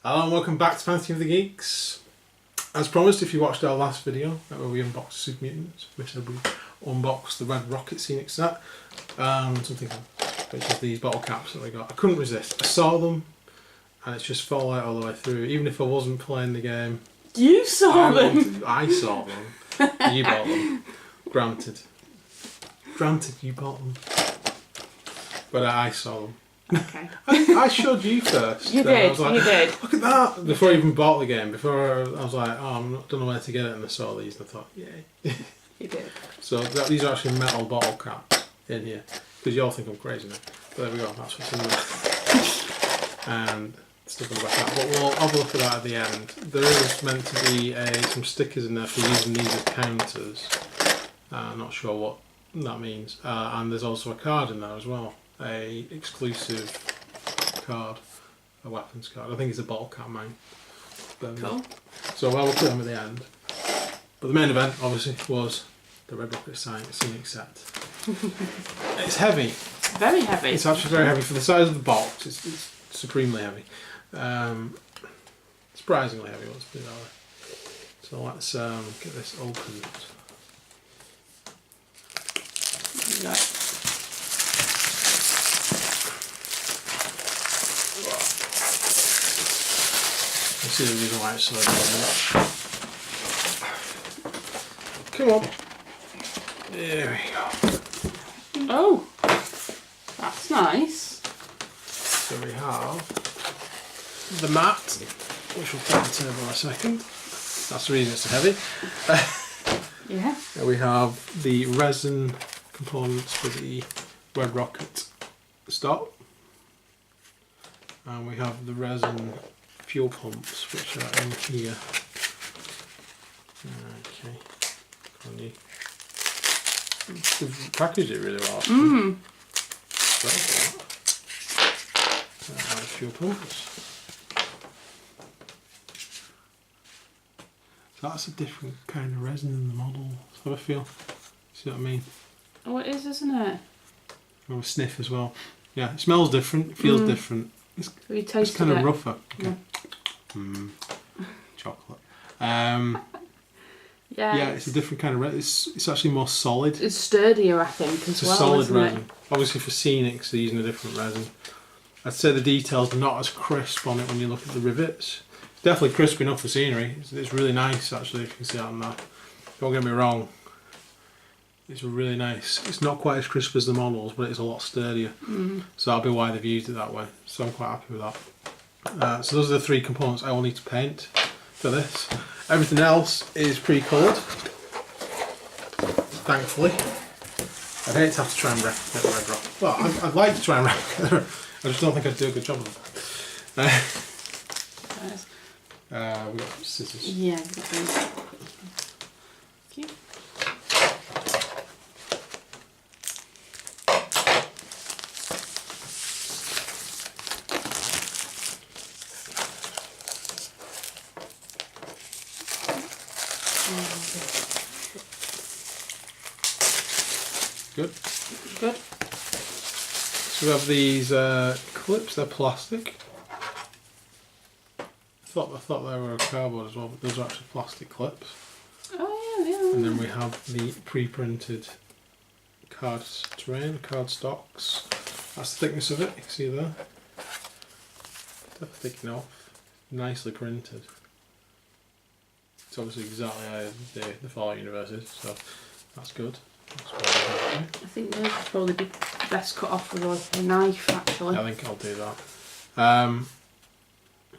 Hello and welcome back to Fantasy of the Geeks. As promised, if you watched our last video where we unboxed Super Mutants, we said we unboxed the Red Rocket Scenic set and something else, which is these bottle caps that we got. I couldn't resist. I saw them and it's just fall out all the way through. Even if I wasn't playing the game, you saw them. I saw them. You bought them. Granted, you bought them, but I saw them. Okay. I showed you first. You did. I was like, you did. Look at that! Before I even bought the game, before I was like, oh, don't know where to get it, and I saw these and I thought, yay. You did. So these are actually metal bottle caps in here, because you all think I'm crazy now. But there we go. That's what's in there. And stuff on the back of that. But we'll have a look at that at the end. There is meant to be some stickers in there for using these as counters. I'm not sure what that means. And there's also a card in there as well. A exclusive card, a weapons card. I think it's a bottle cap mine. Cool. So we'll look at them at the end. But the main event, obviously, was the Red Rocket Scenic set. It's heavy. Very heavy. It's actually very heavy for the size of the box. It's supremely heavy. Surprisingly heavy, let's put it that way. So let's get this opened. Right. You see the reason why it's so heavy. Come on. There we go. Oh, that's nice. So we have the mat, which we'll put on the table in a second. That's the reason it's so heavy. Yeah. And we have the resin components for the Red Rocket stop. And we have the resin fuel pumps, which are in here. Okay. They've packaged it really well. Mmm. Fuel pumps. So that's a different kind of resin in the model. That's how I feel. See what I mean? Oh, it is, isn't it? Or a sniff as well. Yeah, it smells different, feels different. Have you It's tasted kind it? of rougher. Okay. No. Chocolate. Yeah. Yeah, it's a different kind of resin. It's actually more solid. It's sturdier, I think, as It's a well, solid isn't resin. it? Obviously for scenics they're using a different resin. I'd say the details are not as crisp on it when you look at the rivets. It's definitely crisp enough for scenery. It's really nice actually, if you can see that on that. Don't get me wrong. It's really nice. It's not quite as crisp as the models, but it's a lot sturdier. So that'll be why they've used it that way. So I'm quite happy with that. So those are the three components I will need to paint for this. Everything else is pre-coloured, thankfully. I'd hate to have to try and replicate the Red Rocket. Well, I'd like to try and replicate it. I just don't think I'd do a good job of it. We've got scissors. Yeah. Thank you. Good. Good. So we have these clips, they're plastic. I thought they were cardboard as well, but those are actually plastic clips. Oh, yeah. And then we have the pre-printed card stocks. That's the thickness of it, you can see there. They're thick enough, nicely printed. It's obviously exactly how the Fallout universe is, so that's good. I think those would probably be best cut off with a knife, actually. I think I'll do that.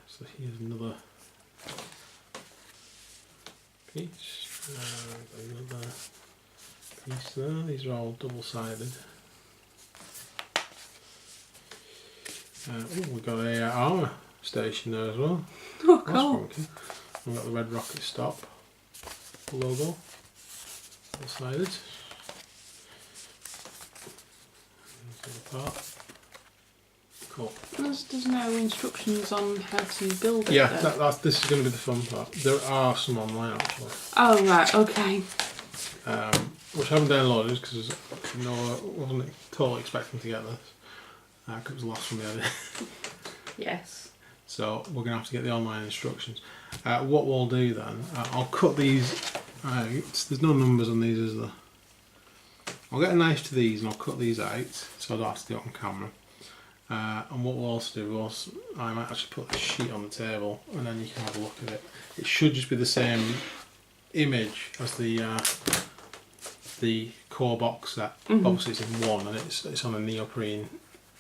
So here's another piece. Another piece there. These are all double-sided. We've got a armour station there as well. Oh, That's cool. funky. We've got the Red Rocket stop logo, double-sided. Cool. There's no instructions on how to build it. Yeah, this is going to be the fun part. There are some online actually. Oh right, okay. Which I haven't downloaded because I wasn't totally expecting to get this. It was the last one we had. Yes. So we're going to have to get the online instructions. What we'll do then, I'll cut these out. There's no numbers on these, is there? I'll get a knife to these and I'll cut these out so I don't have to do it on camera. And what we'll also do, I might actually put the sheet on the table and then you can have a look at it. It should just be the same image as the core box set. Obviously it's in one and it's on a neoprene.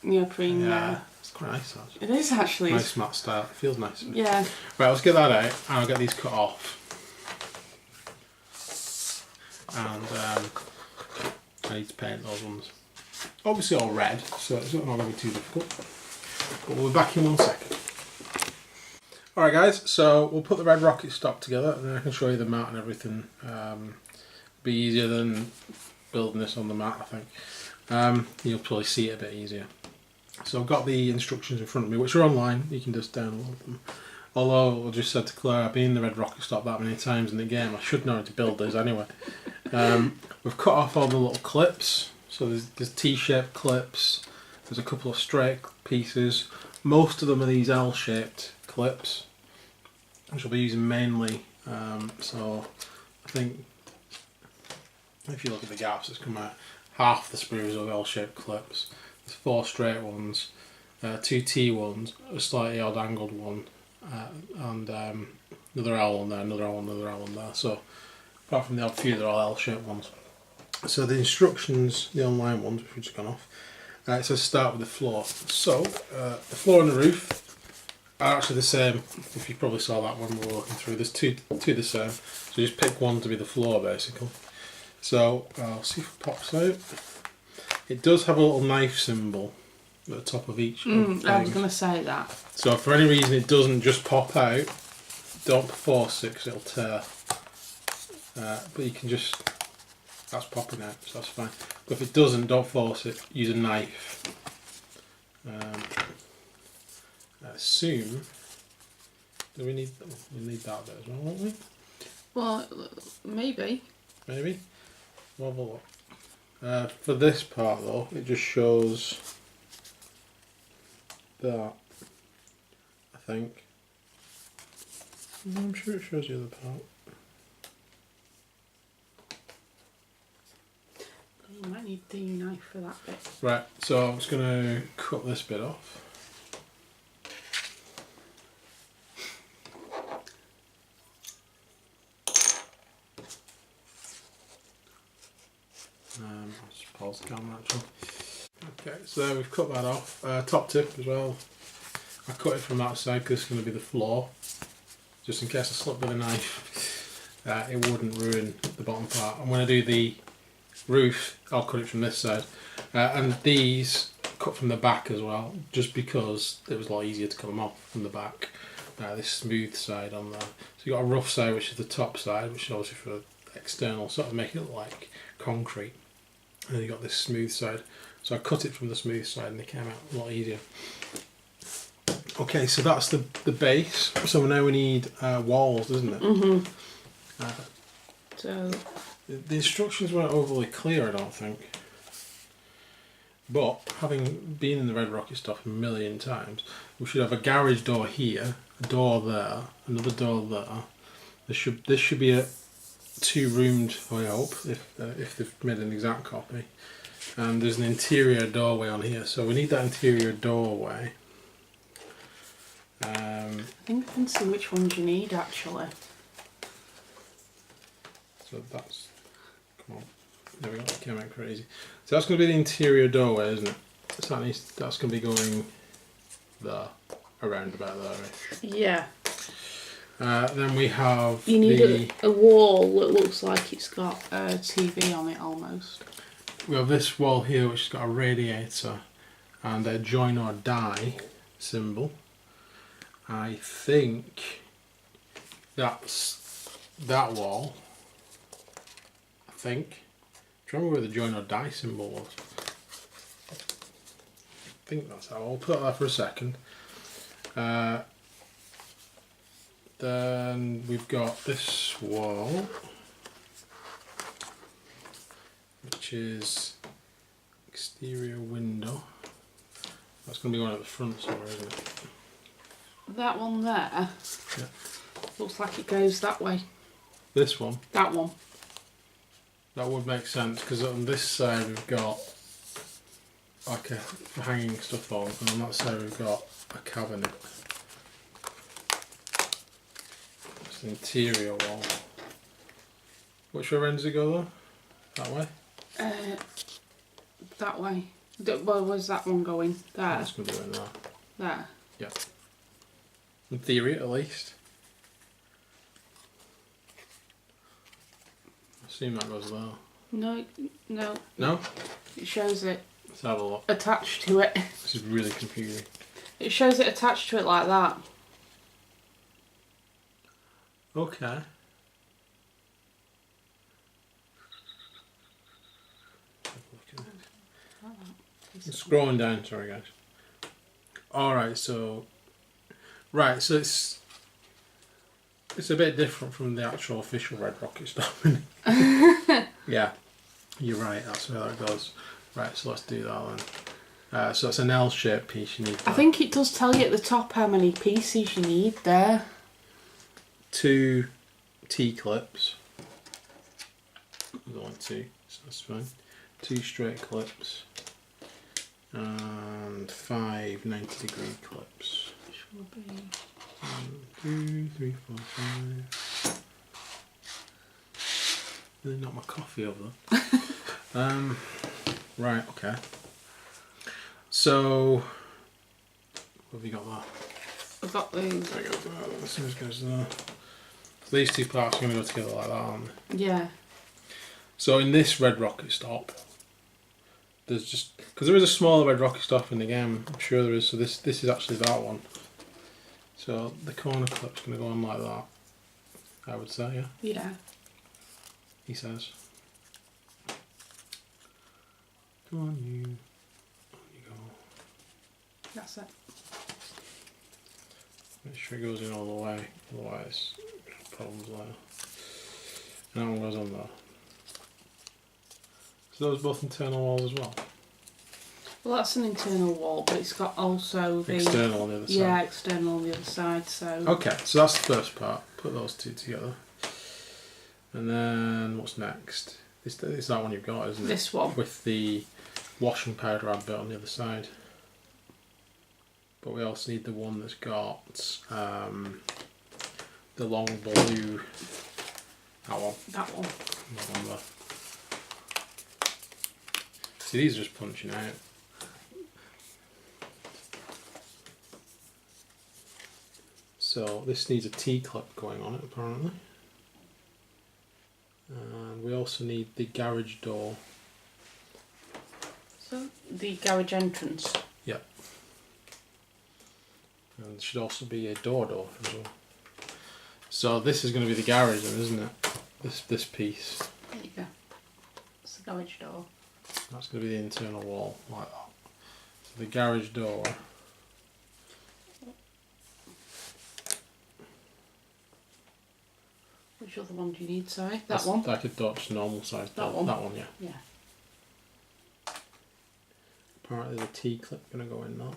Yeah, it's quite nice actually. It is actually. Nice matte style. It feels nice. Yeah. Right, let's get that out and I'll get these cut off. And I need to paint those ones. Obviously all red, so it's not going to be too difficult. But we'll be back in 1 second. Alright guys, so we'll put the red rocket stop together and then I can show you the mat and everything. Be easier than building this on the mat, I think. You'll probably see it a bit easier. So I've got the instructions in front of me, which are online. You can just download them. Although I just said to Claire, I've been in the red rocket stop that many times in the game. I should know how to build these anyway. We've cut off all the little clips. So there's T-shaped clips. There's a couple of straight pieces. Most of them are these L-shaped clips, which I'll be using mainly. So I think if you look at the gaps, it's come out half the sprues are L-shaped clips. There's 4 straight ones, 2 T ones, a slightly odd angled one, and another L on there, another L on there. So apart from the odd few, they're all L-shaped ones. So the instructions, the online ones, which we've just gone off, it says start with the floor. So the floor and the roof are actually the same. If you probably saw that when we were walking through, there's two the same. So you just pick one to be the floor basically. So I'll see if it pops out. It does have a little knife symbol at the top of each. I was going to say that. So if for any reason it doesn't just pop out, don't force it because it'll tear. But you can just, that's popping out, so that's fine. But if it doesn't, don't force it, use a knife. I assume, do we need that bit as well, won't we? Well, maybe. Maybe? We'll have a look. For this part though, it just shows that, I think. No, I'm sure it shows the other part. You might need the knife for that bit. Right, so I'm just going to cut this bit off. I'll just pause the camera actually. Okay, so there we've cut that off. Top tip as well. I cut it from that side because it's going to be the floor. Just in case I slip with a knife, it wouldn't ruin the bottom part. And when I do the roof, I'll cut it from this side. And these cut from the back as well, just because it was a lot easier to cut them off from the back. This smooth side on there. So you've got a rough side, which is the top side, which is obviously for external, sort of make it look like concrete. And then you've got this smooth side. So I cut it from the smooth side and they came out a lot easier. Okay, so that's the base. So now we need walls, isn't it? So the instructions weren't overly clear, I don't think. But having been in the Red Rocket stuff a million times, we should have a garage door here, a door there, another door there. This should be a 2-roomed, I hope, if they've made an exact copy. And there's an interior doorway on here, so we need that interior doorway. I think I can see which ones you need actually. So that's, come on, there we go, it came out crazy. So that's going to be the interior doorway, isn't it? So that's going to be going there, around about there. Yeah. Then we have you need a wall that looks like it's got a TV on it almost. We have this wall here which has got a radiator and a join or die symbol. I think that's that wall. I think. Do you remember where the join or die symbol was? I think that's how. I'll put that there for a second. Then we've got this wall, which is exterior window. That's going to be going at the front somewhere, isn't it? That one there Yeah. looks like it goes that way. This one? That one. That would make sense because on this side we've got like a hanging stuff on, and on that side we've got a cabinet. It's an interior wall. Which way does it go though? That way? That way. Well, where's that one going? There. It's going to go in there. There. Yeah. In theory, at least. I assume that goes there. No, no. No? It shows it Let's have a look. attached to it. This is really confusing. It shows it attached to it like that. Okay. Scrolling down, sorry guys. Alright, so it's a bit different from the actual official Red Rocket stuff. Yeah, you're right, that's where that goes. Right, so let's do that then. So it's an L-shaped piece you need. I think it does tell you at the top how many pieces you need there. 2 T-clips. There's only 2, so that's fine. 2 straight clips. And 5 90-degree clips. Which will be 1, 2, 3, 4, 5. Really knocked my coffee over there. Right, okay. So, what have you got there? I've got these. There you go. As soon as it goes there. So these 2 parts are going to go together like that, aren't they? Yeah. So in this Red Rocket stop, there's just because there is a smaller Red Rocket stop in the game. I'm sure there is. So this is actually that one. So the corner clip's going to go on like that. I would say, yeah. Yeah. He says. Come on, you. On you go. That's it. Make sure it goes in all the way. Otherwise, problems there. And that one goes on there. So those both internal walls as well. Well, that's an internal wall, but it's got also the External on the other side. Yeah, external on the other side. So okay, so that's the first part. Put those 2 together, and then what's next? It's that one you've got, isn't it? This one with the washing powder advert on the other side. But we also need the one that's got the long blue. That one. That one. That one there. See, these are just punching out. So this needs a T-clip going on it apparently. And we also need the garage door. So the garage entrance. Yep. And there should also be a door as well. So this is going to be the garage then, isn't it? This piece. There you go. It's the garage door. That's going to be the internal wall, like that. So the garage door. Which other one do you need, sorry? That That's one? like a Dutch normal size door. That one? That one, yeah. Yeah. Apparently there's a T-clip going to go in now.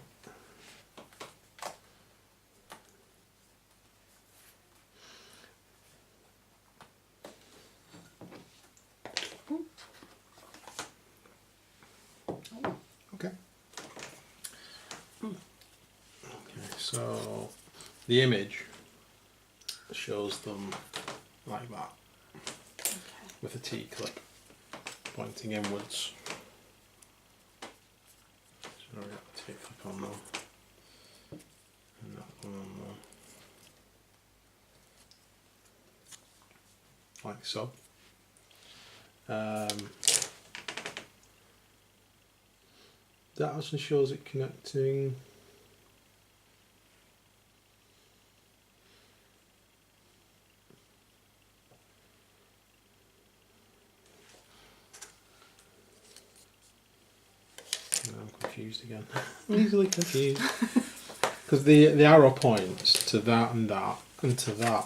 Okay. Okay, so the image shows them like that, Okay. with a T-clip pointing inwards. So we've got the T-clip on there, and that one on there, like so. That actually shows it connecting. No, I'm confused again. I'm easily confused. Because the arrow points to that and that and to that.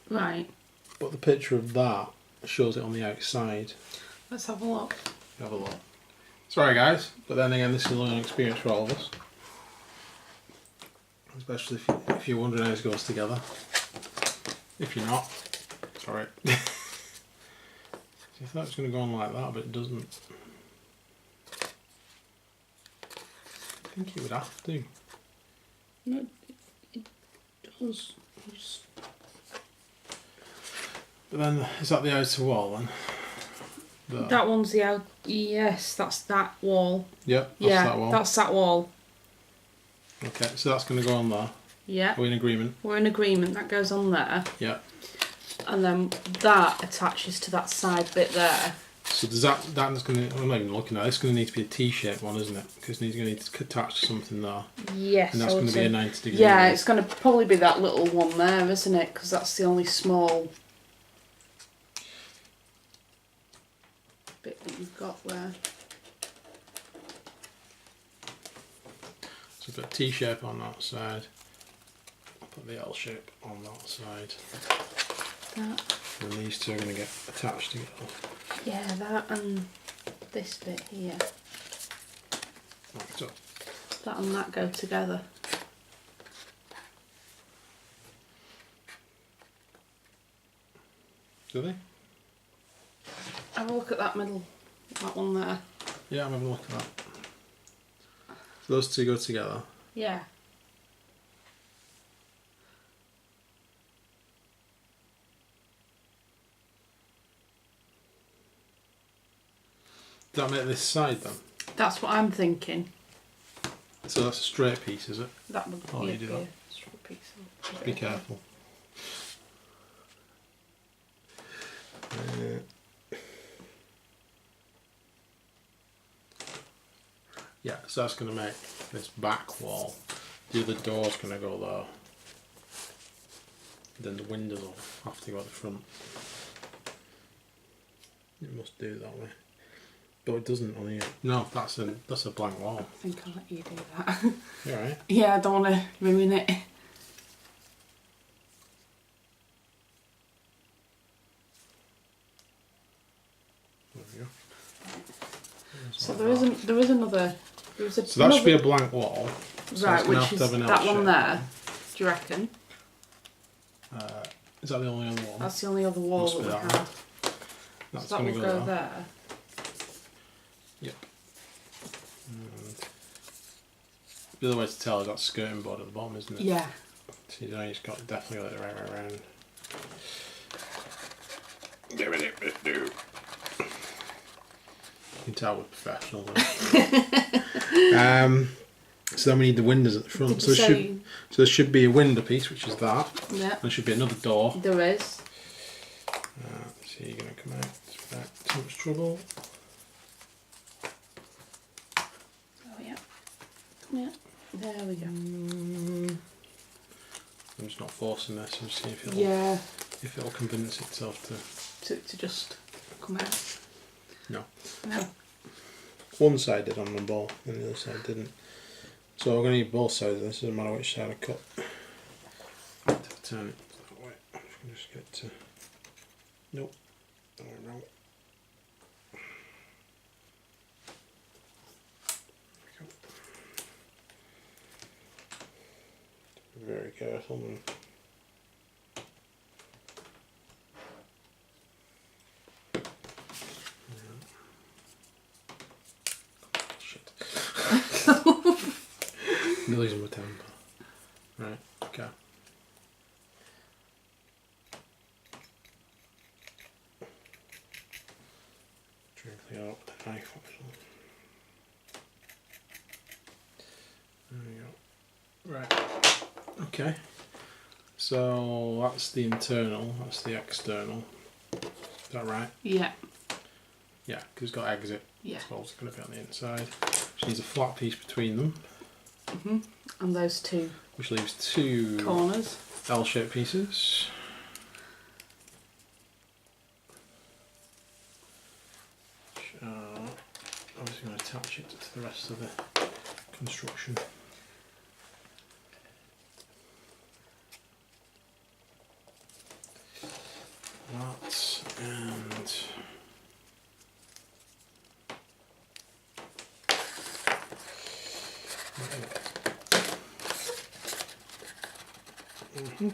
Right. But the picture of that shows it on the outside. Let's have a look. Have a look. Sorry guys, but then again this is a learning experience for all of us. especially if you're wondering how this goes together. If you're not, sorry. I thought it was going to go on like that, but it doesn't. I think it would have to. No, it does. But then, is that the outer wall then? That one's the out. Yes, that's that wall. Yep, that's yeah, that wall. That's that wall. Okay, so that's going to go on there. Yeah. Are we in agreement? We're in agreement. That goes on there. Yeah. And then that attaches to that side bit there. So does that's going to, I'm not even looking at it, it's going to need to be a T-shaped one, isn't it? Because it's going to need to attach to something there. Yes. And that's going to be a 90 degree. Yeah, it's going to probably be that little one there, isn't it? Because that's the only small bit that you've got there. So put a T-shape on that side. I'll put the L shape on that side. That. And these two are going to get attached together. Yeah, that and this bit here. Right, so That and that go together. do they? Have a look at that middle, that one there. Yeah, I'm having a look at that. So those two go together. Yeah. Does that make this side then? That's what I'm thinking. So that's a straight piece, is it? That would Oh, be you do that. a straight piece of Be careful. Yeah, so that's going to make this back wall. The other door's going to go there. Then the windows will have to go at the front. It must do it that way. But it doesn't on here. No, that's a blank wall. I think I'll let you do that. You alright? Yeah, I don't want to ruin it. There we go. So Like there that. isn't. There is another. There is a, So that should be a blank wall. So right, it's gonna which have is to have an that L one shape. there. Do you reckon? Is that the only other one? That's the only other wall Must that be we that have. That's So that going will to go go there. Yep. And the other way to tell is that skirting board at the bottom, isn't it? Yeah. So you know you've got definitely got it right around. Give it do. You can tell we're professional. So then we need the windows at the front. Did So you say? there should be a window piece, which is that. Yeah. There should be another door. There is. So you're going to come out without too much trouble. Oh yeah. Yeah. There we go. I'm just not forcing this. I'm just seeing if it'll, Yeah. if it'll convince itself to. To just come out. No. No. One side did on the ball, and the other side didn't. So we're going to need both sides of this, doesn't matter which side I cut. Turn it that way. I'm just going to just get to. Nope. That went wrong. There we go. Be very careful. And shit. I'm losing my temper. Right, okay. Try and clear up the knife actually. There we go. Right. Okay. So that's the internal, that's the external. Is that right? Yeah. Yeah, because it's got exit. Yeah. So it's going to be on the inside. Which needs a flat piece between them. And those two Which leaves two corners. L-shaped pieces. Which are obviously going to attach it to the rest of the construction. That and Okay,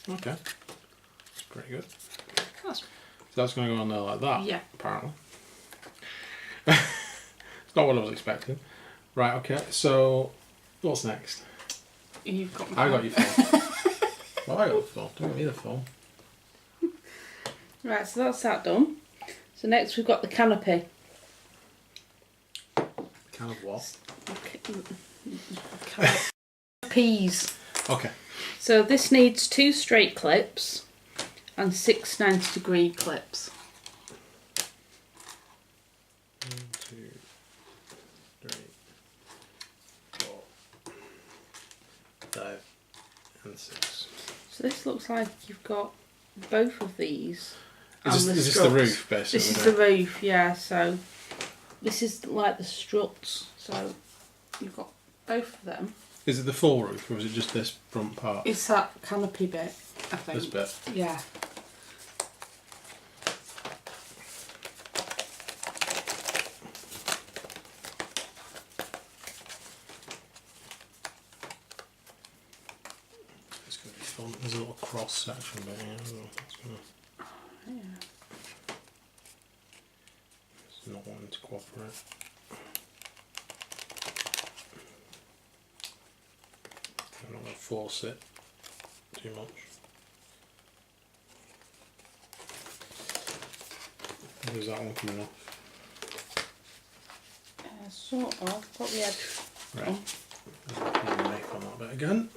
that's pretty good. That's, So that's going to go on there like that. yeah. Apparently, it's not what I was expecting. Right. Okay. So what's next? You've got. I got your phone. Well, I got the phone. Don't get me the phone. Right. So that's that done. So next we've got the canopy. Kind of what? Canopies. Okay. So this needs 2 straight clips and 6 90-degree clips. 1, 2, 3, 4, 5, and 6. So this looks like you've got both of these. Is this the roof, basically? This is the roof, yeah. So this is like the struts. So you've got both of them. Is it the full roof, or is it just this front part? It's that canopy bit, I think. This bit? Yeah. It's going to be fun. There's a little cross section bit here. That's gonna... Yeah. It's not wanting to cooperate. I'm not going to force it too much. There's that one coming off. Sort of. Got the edge. Right. I'll put a knife on that bit again.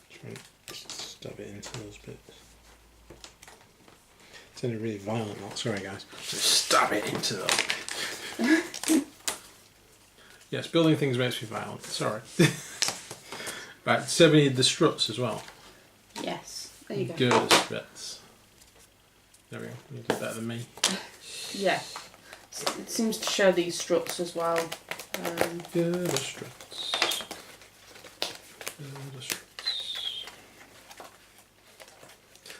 Try and stab it into those bits. It's only really violent, not sorry guys. Just stab it into those bits. Yes, building things makes me violent. Sorry. Right, so we need the struts as well. Yes. There you go. Girder bits. There we go. You did better than me. Yeah. It seems to show these struts as well. Girder struts. Girder struts.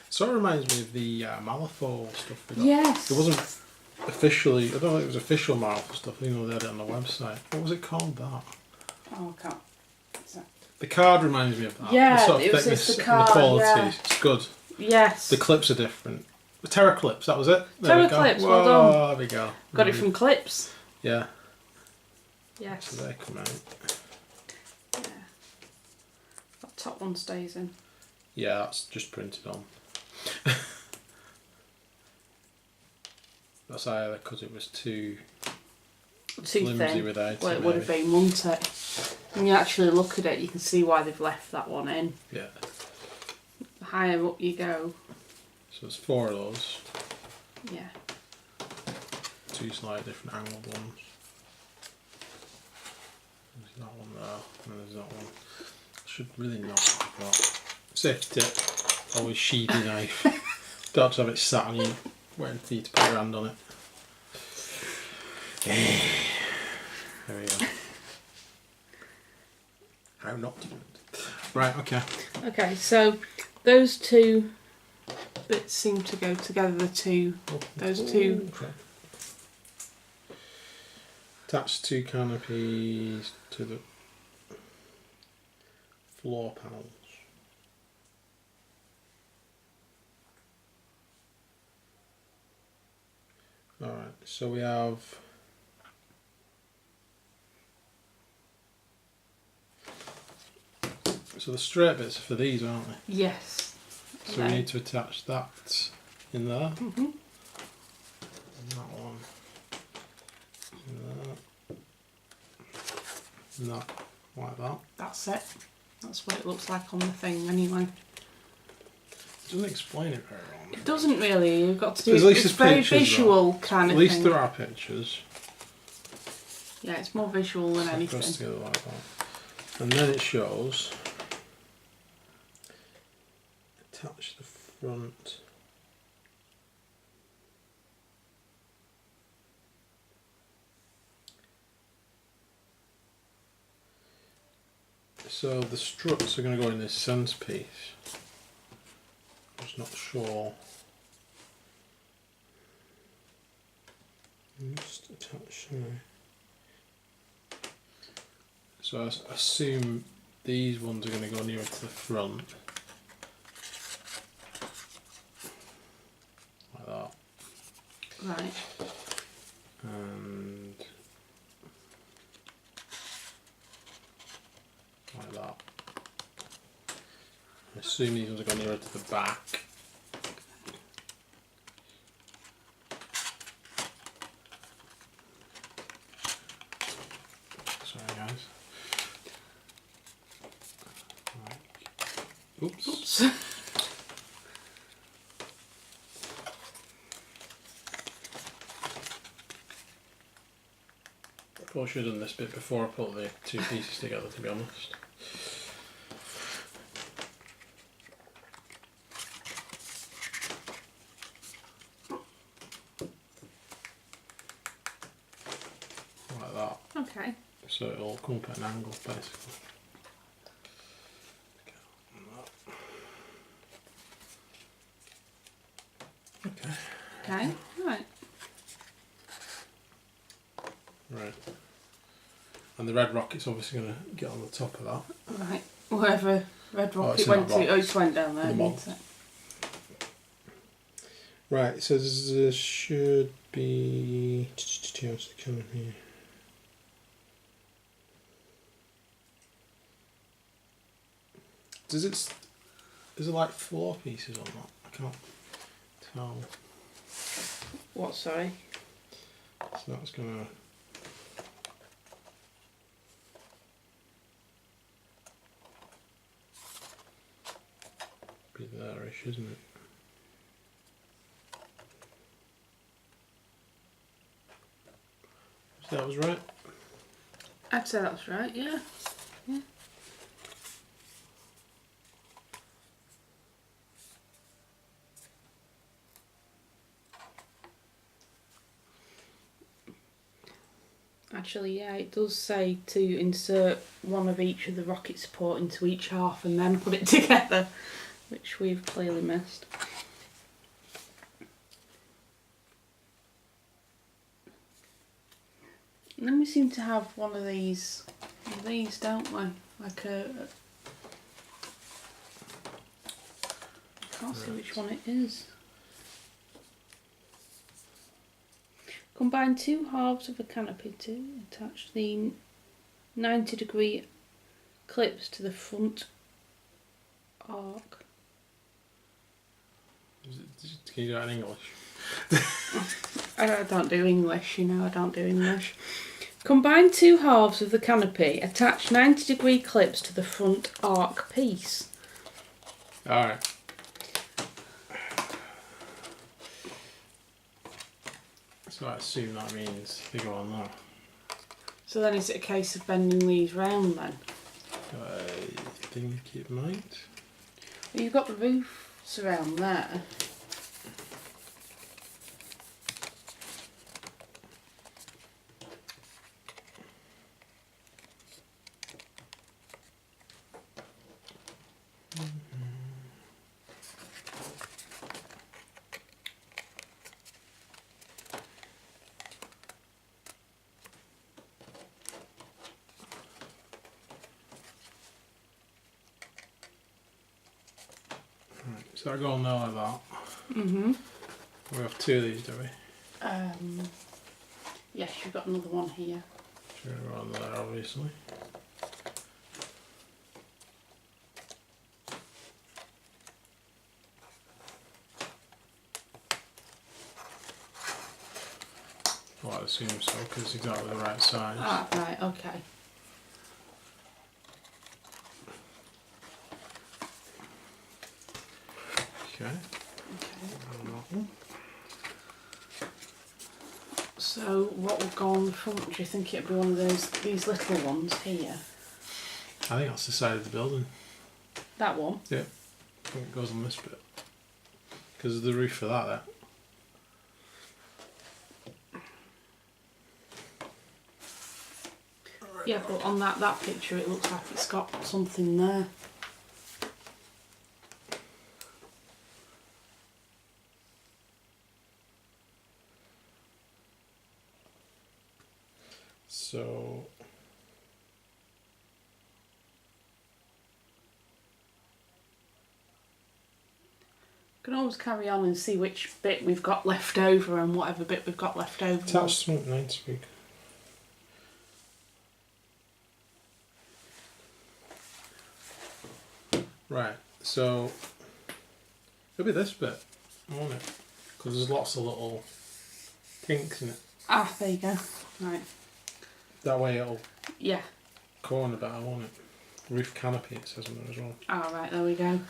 Sort of reminds me of the Malifaux stuff we got. Yes. It wasn't officially, I don't know if it was official Malifaux stuff, you know, they had it on the website. What was it called, that? Oh, I can't. What's that? The card reminds me of that. Yeah, the sort of it was thickness the card, and the quality. yeah. It's good. Yes. The clips are different. The Terra clips, that was it. Terra clips, well done. There we go. Got it from Clips. Yeah. Yes. So they come out. Yeah. That top one stays in. Yeah, that's just printed on. That's either because it was too flimsy thin. without Well, it, it would have maybe. been, wouldn't it? When you actually look at it, you can see why they've left that one in. Yeah. The higher up you go. So there's 4 of those. Yeah. 2 slightly different angled ones. There's that one there, and there's that one. Should really not have that. Safety tip, always sheathy knife. Don't have to have it sat on you, waiting for you to put your hand on it. There we go. How not to do it. Right, okay. Okay, so those 2 bits seem to go together, those two. Okay. Attach 2 canopies to the floor panels. Alright, so we have the straight bits are for these, aren't they? Yes. So we need to attach that in there. Mm-hmm. And that one. And that. And that. Like that. That's it. That's what it looks like on the thing anyway. It doesn't explain it very well. It doesn't really. You've got to do At least it's there's very pictures, visual kind At of least thing. there are pictures. Yeah, it's more visual than So it goes anything. together like that. And then it shows attach the front. So the struts are going to go in this centerpiece. I'm just not sure. Just attach. So I assume these ones are going to go nearer to the front. Like that. Right. And like that. I assume these ones are going nearer to the back. Sorry guys. Right. Oops. Oops. Probably should have done this bit before I put the two pieces together, to be honest. Like that. Okay. So it'll come up at an angle, basically. Okay. Okay. Right. Right. And the red rocket's obviously going to get on the top of that. Right. Wherever red it's rocket in went that to, box. oh, it just went down there. The didn't box. it? Right, so there should be... What's coming here? Is it like floor pieces on that? I can't tell. What? Sorry. So that's gonna be there-ish, isn't it? So that was right. I'd say that's right. Yeah. Yeah. Actually, yeah, it does say to insert one of each of the rocket support into each half and then put it together, which we've clearly missed. And then we seem to have one of these, don't we? Like a... I can't see which one it is. Combine two halves of a canopy to attach the 90-degree clips to the front arc. Can you do that in English? I don't do English, you know, I don't do English. Combine two halves of the canopy, attach 90-degree clips to the front arc piece. Alright. So I assume that means they go on there. So then is it a case of bending these round then? I think it might. Well, you've got the roofs around there. Right, so that go on there like that. Mm-hmm. We have two of these, do we? Yes, you've got another one here. Sure, go on there, obviously. Well, I assume so, because it's exactly the right size. Ah, right, okay. Okay. Okay. So what will go on the front? Do you think it'd be one of these little ones here? I think that's the side of the building. That one? Yeah. I think it goes on this bit. Because of the roof for that there. Yeah, but on that picture it looks like it's got something there. So always carry on and see which bit we've got left over and whatever bit we've got left over. Attach something 90 degree. Right, so it'll be this bit, won't it? Because there's lots of little kinks in it. Ah, there you go. Right. That way it'll corner better, won't it? Roof canopy, it says on there as well. Ah, right, there we go.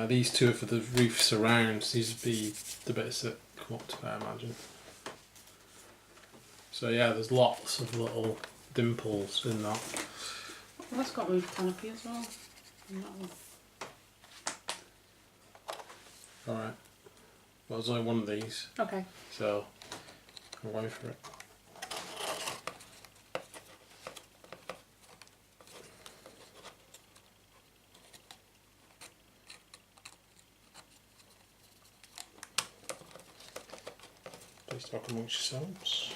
These two are for the roof surrounds. These would be the bits that come up to it, I imagine. So yeah, there's lots of little dimples in that. Well, that's got roof canopy as well. And that one. Alright. Well, there's only one of these. Okay. So, I'm going for it. Please talk amongst yourselves.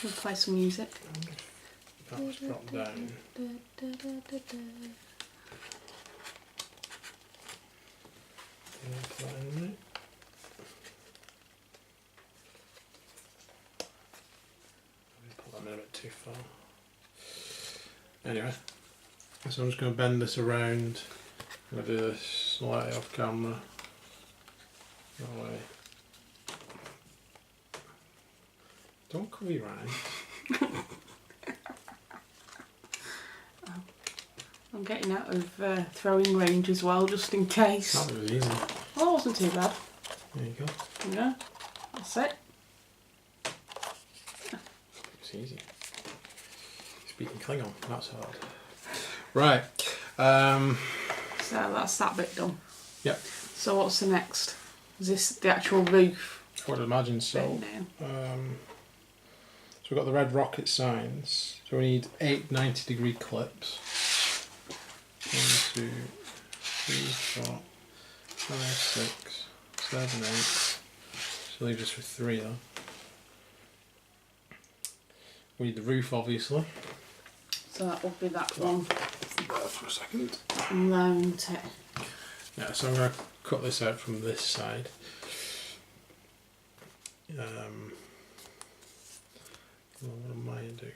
We'll play some music. That's dropped down. Put that in there. Put that in a bit too far. Anyway, so I'm just going to bend this around. I'm going to do this slightly off camera. That way. Don't cover your eyes. I'm getting out of throwing range as well, just in case. That was easy. Well, that wasn't too bad. There you go. Yeah, that's it. It's easy. Speaking Klingon, that's hard. Right. So that's that bit done. Yep. So what's the next? Is this the actual roof? I would imagine so. Bit now? So we've got the red rocket signs. So we need 8 90-degree clips. 1, 2, 3, 4, 5, 6, 7, 8. So leaves us with 3 though. We need the roof, obviously. So that will be that one. For a second. And there, isn't it? Yeah, so I'm going to cut this out from this side. What am I going to do?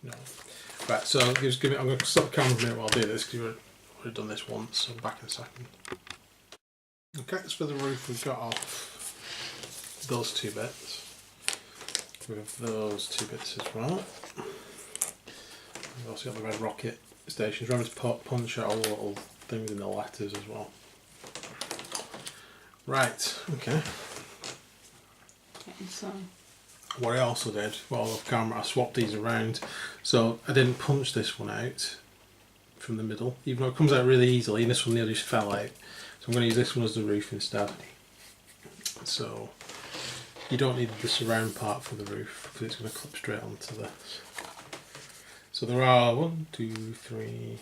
No. Right, so just give me. I'm going to stop the camera for a minute while I do this because we've already done this once. So I'm back in a second. Okay, that's for the roof. We've got off those 2 bits. We have those 2 bits as well. We've also got the red rocket stations. Remember to punch out all the little things in the letters as well. Right, okay. Getting some. What I also did, while off camera, I swapped these around. So I didn't punch this one out from the middle, even though it comes out really easily, and this one nearly just fell out. So I'm going to use this one as the roof instead. So you don't need the surround part for the roof, because it's going to clip straight onto this. So there are 1, 2, 3.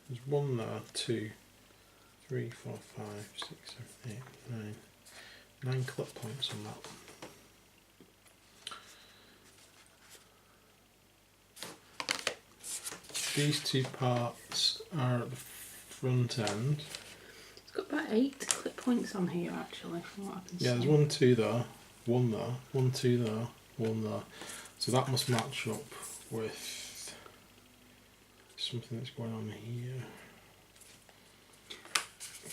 There's 1 there, 2, 3, 4, 5, 6, 7, 8, 9. 9 clip points on that. These 2 parts are at the front end. It's got about 8 clip points on here actually, from what I can see. Yeah, there's 1, 2 there, 1 there, 1, 2 there, 1 there. So that must match up with something that's going on here.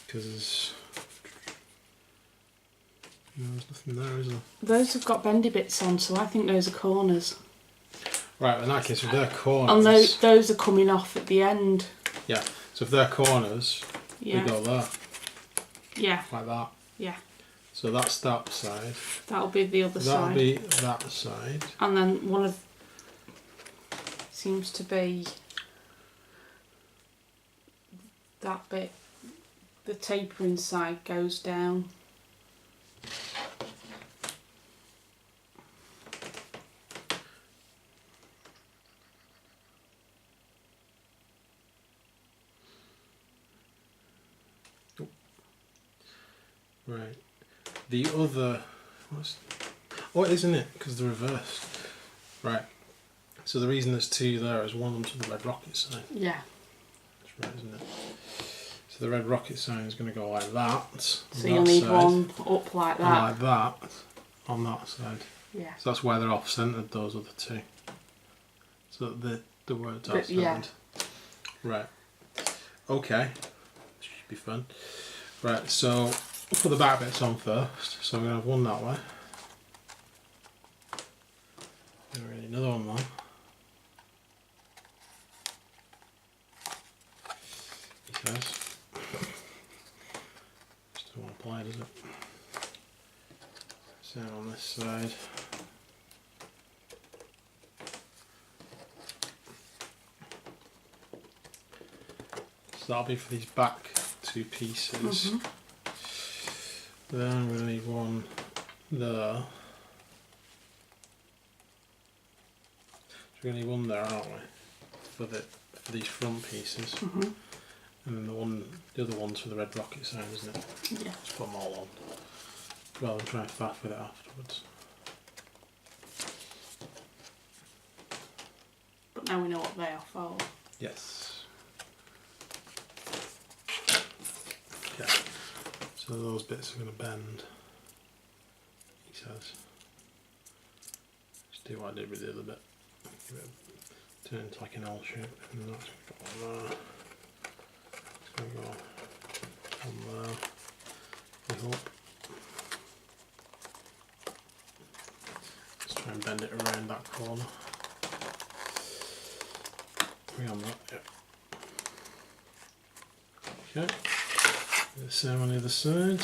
Because no, there's nothing there, is there? Those have got bendy bits on, so I think those are corners. Right, in that case, if they're corners... And those are coming off at the end. Yeah, so if they're corners, we go there. Yeah. Like that. Yeah. So that's that side. That'll be the other side. That'll be that side. And then one of... seems to be... that bit. The tapering side goes down. Right. The other... Oh, isn't it? Because they're reversed. Right. So the reason there's 2 there is one of them's to the red rocket side. Yeah. right, isn't it? So the red rocket sign is going to go like that. So you'll need one up like that. And like that on that side. Yeah. So that's where they're off centred, those other two. So that the words are centred. Yeah. Right. Okay. Should be fun. Right, so we'll put the back bits on first. So we're going to have one that way. And we need another one there. He says. Just don't want to apply, does it? Same on this side. So that'll be for these back two pieces. Then we're going to need one there. So we're going to need one there, aren't we? For these front pieces. And then the other one's for the red rocket sign, isn't it? Yeah. Just put them all on. Rather than try to faff with it afterwards. But now we know what they are for. Yes. Okay. So those bits are going to bend. He says. Just do what I did with the other bit. Give it turn it into like an L shape, and that's going to go on there. It's going to go on there. I hope. Let's try and bend it around that corner. We on that, yeah. Okay. Do the same on the other side.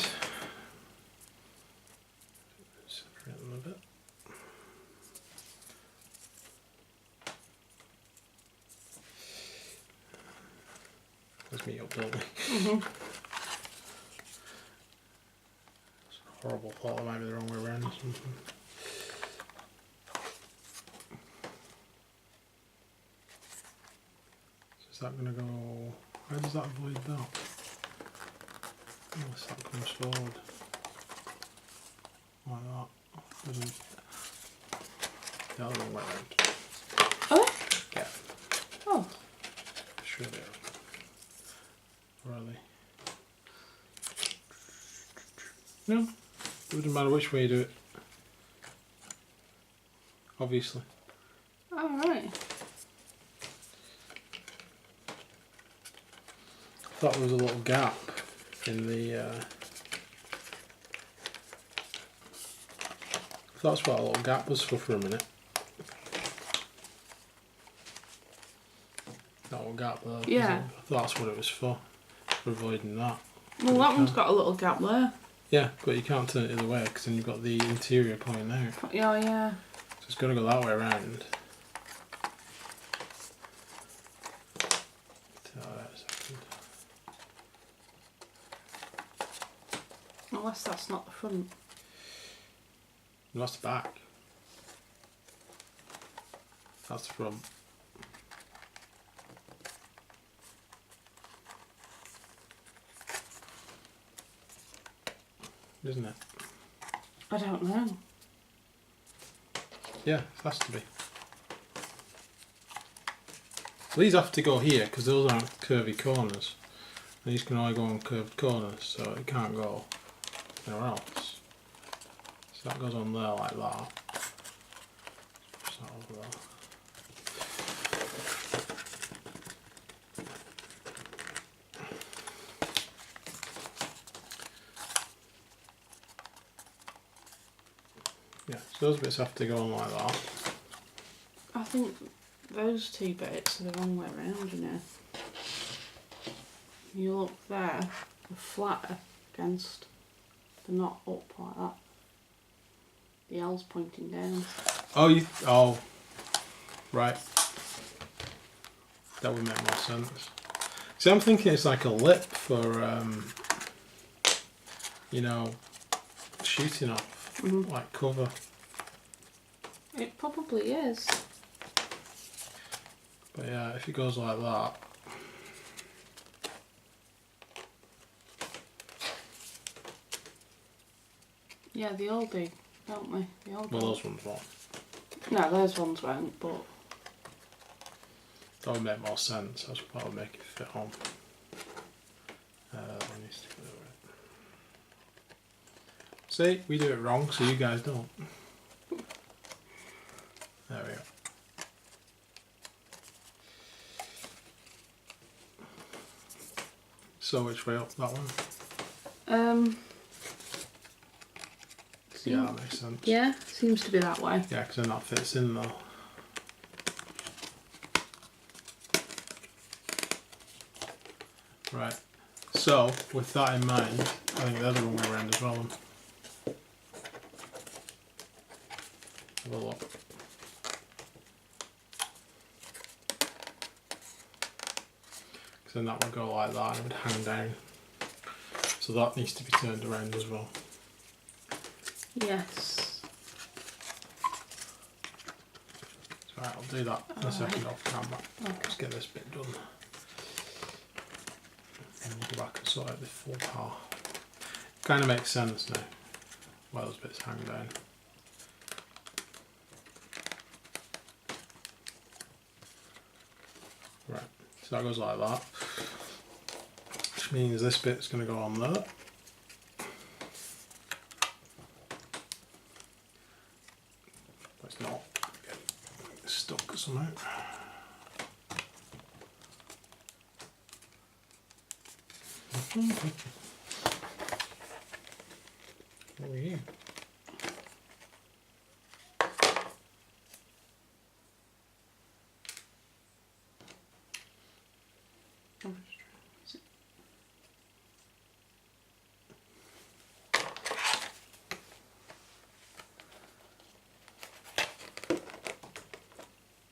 Separate them a bit. Let's meet up, don't we? It's a horrible thought, that might be the wrong way around or something. Is that going to go... Where does that avoid that? Unless that comes forward. Like that. Doesn't... The other wrong way around. Oh? Yeah. Oh. Sure they are. Or are they? No. It wouldn't matter which way you do it. Obviously. Alright. I thought there was a little gap in the I thought that's what a little gap was for a minute. That little gap there. Yeah. I thought that's what it was for avoiding that. Well, that one's got a little gap there. Yeah, but you can't turn it the other way because then you've got the interior pointing out. Oh, yeah. So it's got to go that way around. Unless that's not the front. No, that's the back. That's the front. Isn't it? I don't know. Yeah, it has to be. Well, these have to go here because those aren't curvy corners. These can only go on curved corners, so it can't go anywhere else. So that goes on there like that. Push that over there. Yeah, so those bits have to go on like that. I think those two bits are the wrong way around, you know. You look there, they're flatter against, they're not up like that. The L's pointing down. Oh, right. That would make more sense. See, I'm thinking it's like a lip for, you know, shooting off, like cover. It probably is. But yeah, if it goes like that. Yeah, they all do, don't they? They all Well, do. those ones won't. No, those ones won't, but... That would make more sense. That's what would make it fit on. That one needs to go over it. See, we do it wrong, so you guys don't. There we go. So which way up, that one? Yeah, that makes sense. Yeah, seems to be that way. Yeah, because then that fits in though. Right. So, with that in mind, I think they're the wrong way around as well. Have a look. Because then that would go like that and it would hang down. So that needs to be turned around as well. Yes. So right, I'll do that in a second off camera. Okay. Just get this bit done. And we'll go back and sort out the full part. Kind of makes sense now, why those bits hang down. Right, so that goes like that. Which means this bit's going to go on there. But it's not. Get stuck somehow. Oh yeah.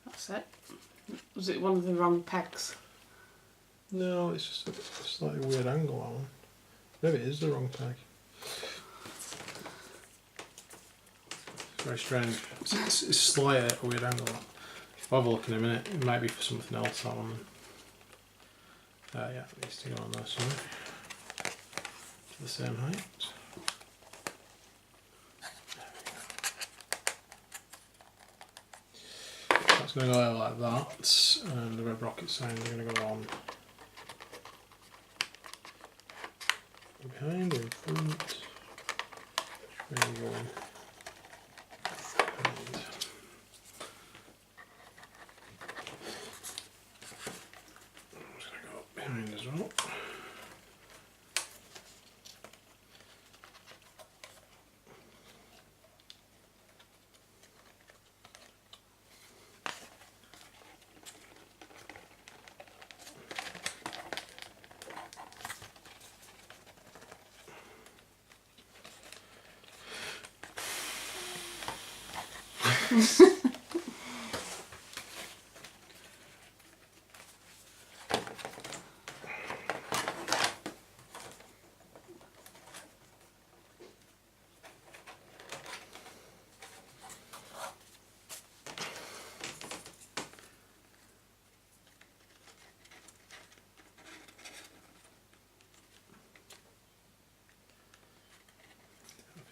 That's it. Was it one of the wrong pegs? No, it's just a slightly weird angle, that one. Maybe it is the wrong tag. It's very strange. It's slightly at a weird angle. I'll have a look in a minute. It might be for something else, that one. Yeah, it needs to go on there somewhere. To the same height. That's going to go out like that, and the red rocket signs are going to go on behind or in front. Which way are you going? Behind. I'm just going to go behind as well.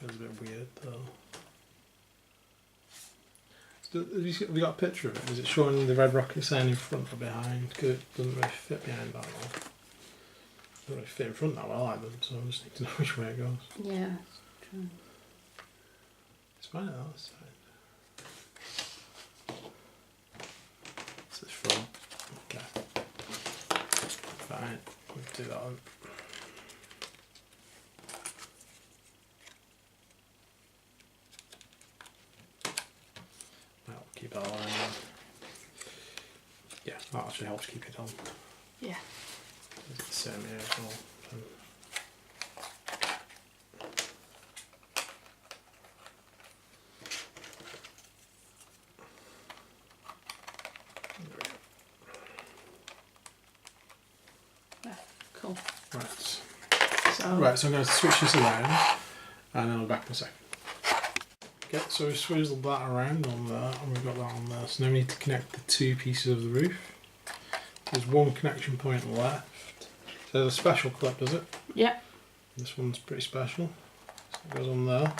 Feels a bit weird though. Have we got a picture of it? Is it showing the red rocket sign in front or behind? Because it doesn't really fit behind that well. It doesn't really fit in front that well either, so I just need to know which way it goes. Yeah, it's true. It's fine on the other side. It's the front. Okay. Fine. We'll do that one. Keep that on. Yeah, that actually helps keep it on. Yeah. It's the same here as well. Yeah, cool. Right. So So I'm going to switch this around and then I'll be back in a second. Okay, so we've swizzled that around on there and we've got that on there. So now we need to connect the two pieces of the roof. There's one connection point left. So there's a special clip, does it? yeah. This one's pretty special. So it goes on there. Is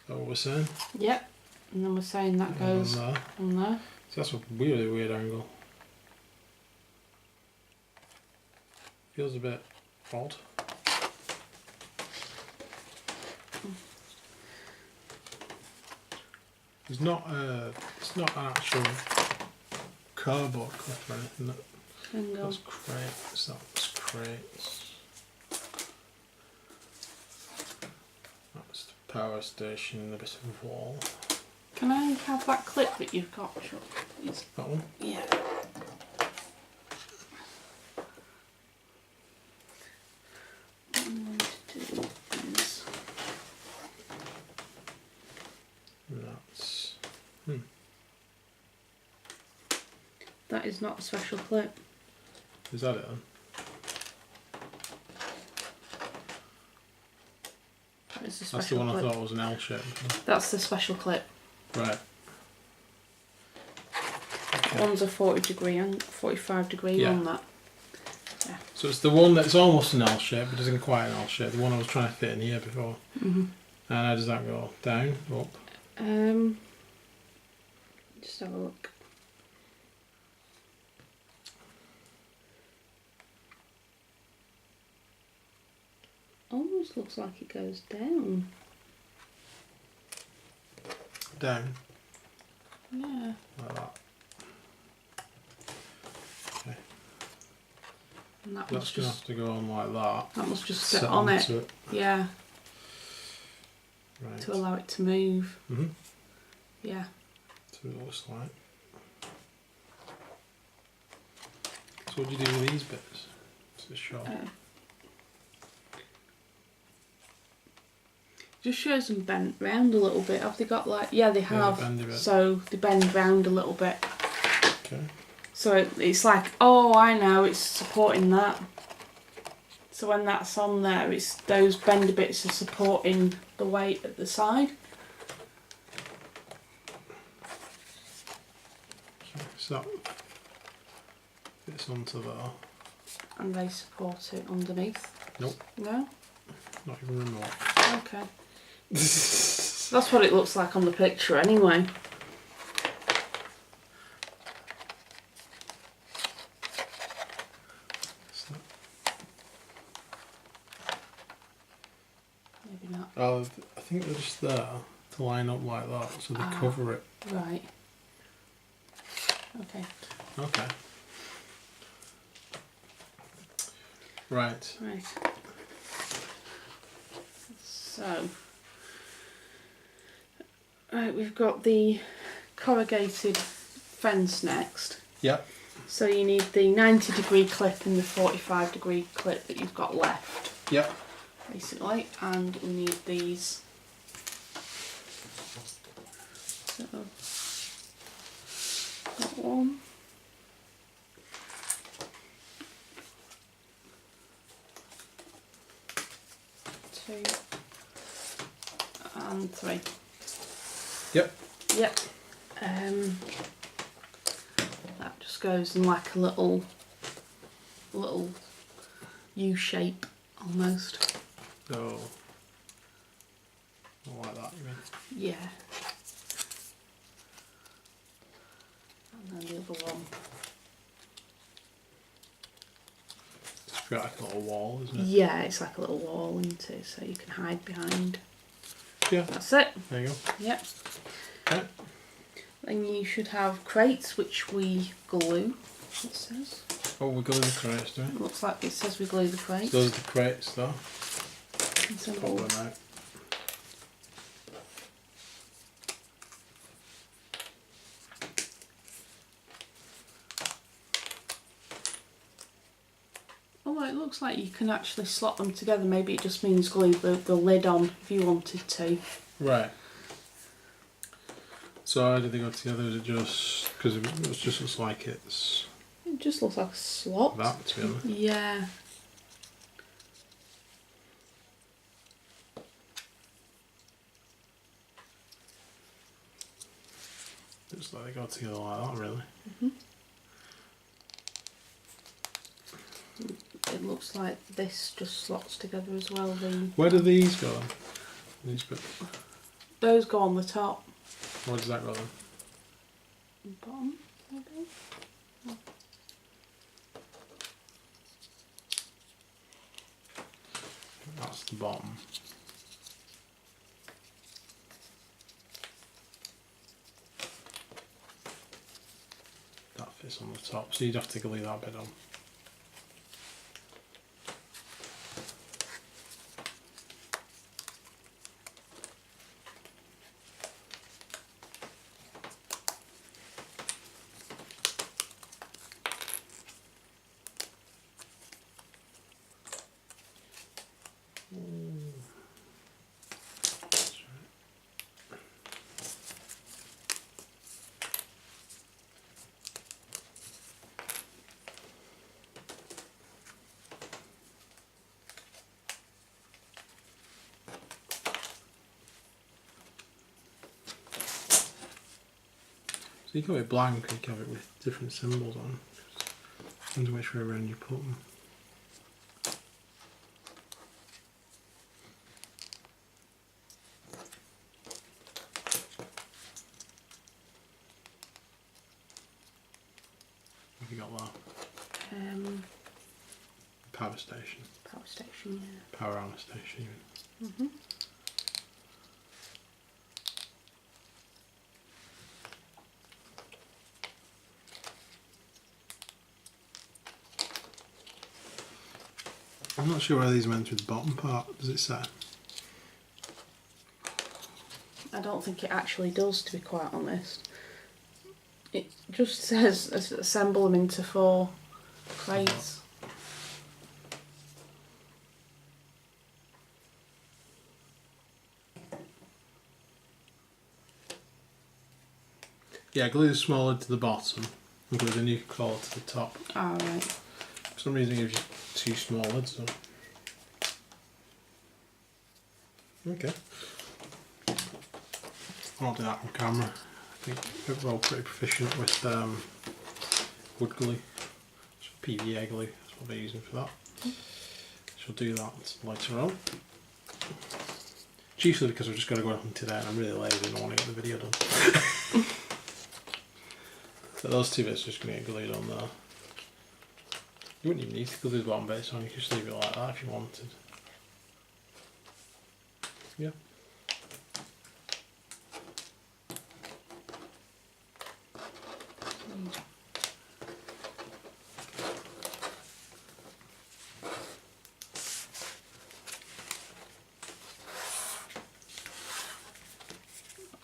that what we're saying? Yep. And then we're saying that goes on there. on there. So that's a really weird angle. Feels a bit odd. It's not an actual cardboard clip or anything. That's crates. That's crates. That's the power station and a bit of wall. Can I have that clip that you've got? Sure. That one? Yeah. What I'm going to do is... That's... That is not a special clip. Is that it then? That is the special That's the one clip. I thought was an L shape. That's the special clip. Right. Okay. One's a 40 degree and 45 degree on that. Yeah. So it's the one that's almost an L shape but isn't quite an L shape. The one I was trying to fit in here before. And how does that go? Down? Up? Just have a look. Almost looks like it goes down. Down? Yeah. Like that. Okay. And that That's must going to just have to go on like that. that must just sit on it. Yeah. Right. To allow it to move. Mhm. Yeah. So it looks like. So what do you do with these bits? It's a shot. Just shows them bent round a little bit. Have they got like... Yeah, they have. they bend a bit. So they bend round a little bit. Okay. So it's like, oh, I know, it's supporting that. So when that's on there, it's those bendy bits are supporting the weight at the side. Okay. So that fits onto there. And they support it underneath. Nope. No? Not even remote. Okay. That's what it looks like on the picture anyway. Maybe not. Oh, I think they're just there to line up like that, so they cover it. Right. Okay. Okay. Right. Right. So, right, we've got the corrugated fence next. Yep. So you need the 90 degree clip and the 45 degree clip that you've got left. Yep. Basically, and we need these. So, got one. Two. And three. Yep. Yep. That just goes in like a little U shape almost. So, like that, you mean? Yeah. And then the other one. It's like a little wall, isn't it? Yeah, it's like a little wall, isn't it? So you can hide behind. Yeah. That's it. There you go. Yep. Okay. Then you should have crates which we glue, it says. Oh, we glue the crates, do we? It looks like it says we glue the crates. Those are the crates, though. So Pop them out. oh, it looks like you can actually slot them together. Maybe it just means glue the lid on if you wanted to. Right. So how do they go together? Is it just because it just looks like it's It just looks like a slot. that, to be honest? Yeah. Looks like they go together like that, really. It looks like this just slots together as well. Where do these go then? These bits. Those go on the top. Where does that go then? Bottom, maybe? the bottom. That fits on the top, so you'd have to glue that bit on. So you can have it blank, or you can have it with different symbols on. Depends which way around you put them. Have you got that? Power station. Power station, yeah. Power armor station even. Mhm. I'm not sure where these went through the bottom part, does it say? I don't think it actually does, to be quite honest. It just says assemble them into 4 plates. Yeah, glue the small lid to the bottom and glue the new collar to the top. Alright. For some reason it gives you 2 small lids though. Okay. I won't do that on camera. I think we're all pretty proficient with wood glue. So PVA glue, that's what we're using for that. So I'll do that later on. Chiefly because I've just got to go on today and I'm really lazy and I want to get the video done. So those 2 bits are just going to get glued on there. You wouldn't even need to glue the bottom bits on, you could just leave it like that if you wanted. Yeah.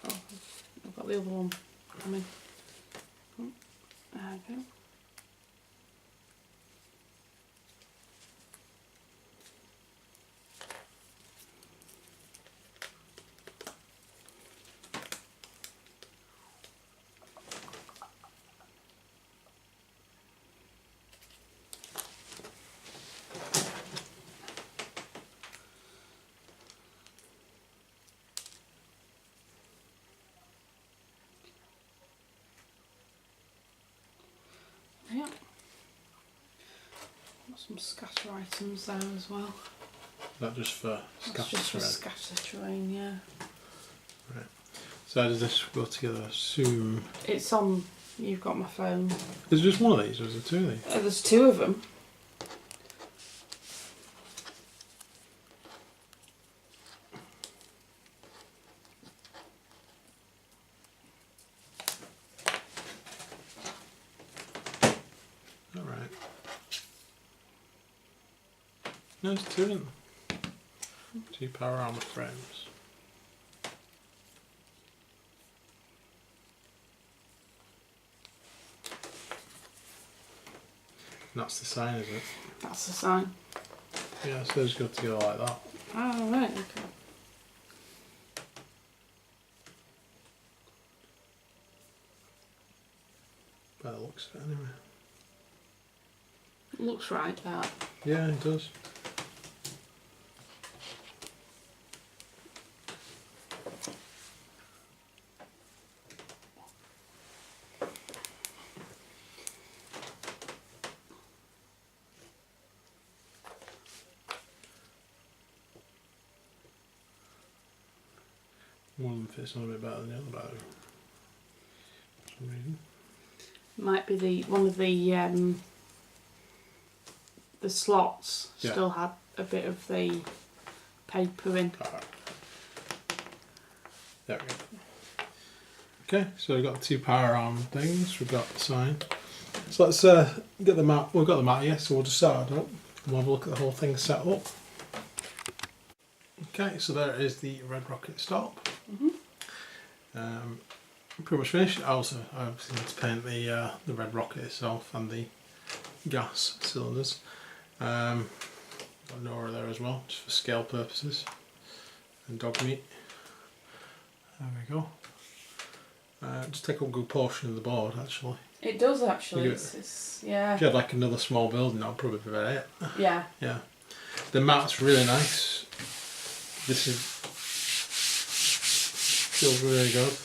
Oh, I've got the other one coming. Oh, there we go. Yeah. Got some scatter items there as well. Is that just for That's scatter just for terrain? scatter terrain, yeah. Right. So how does this go together? I assume. It's on. You've got my phone. Is there just one of these or is there 2 of these? There's 2 of them. Alright. No, there's 2 in them. 2 power armor frames. And that's the sign, is it? That's the sign. Yeah, so those go together like that. Oh, right, okay. By the looks of it, anyway. Looks right, that. Yeah, it does. One of them fits on a bit better than the other bow. For some reason. Might be one of the slots Yeah. still had a bit of the paper in. Alright. There we go. Okay, so we've got the 2 power arm things, we've got the sign. So let's get the mat. We've got the mat here, so we'll just start it up. We'll have a look at the whole thing set up. Okay, so there is the red rocket stop. Pretty much finished. I obviously need to paint the red rocket itself and the gas cylinders. Got Nora there as well, just for scale purposes. And dog meat. There we go. Just take up a good portion of the board actually. It does actually. Yeah. If you had like another small building, that would probably be about it. Yeah. Yeah. The mat's really nice. This feels really good.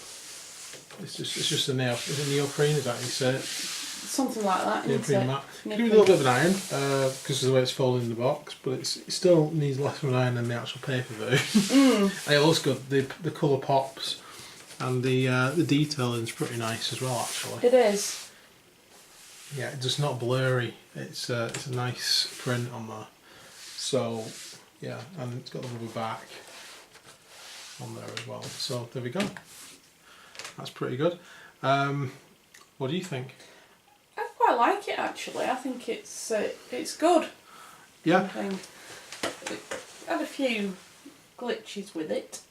It's just a nail. Is it neoprene? Is that how you say it? Something like that. Neoprene mat. Give it a little bit of an iron because of the way it's folded in the box, but it still needs less of an iron than the actual paper version. And it looks good. The colour pops, and the detailing is pretty nice as well. Actually, it is. Yeah, it's just not blurry. It's a nice print on there. So yeah, and it's got the rubber back on there as well. So there we go. That's pretty good. What do you think? I quite like it actually. I think it's good. Yeah. It had a few glitches with it.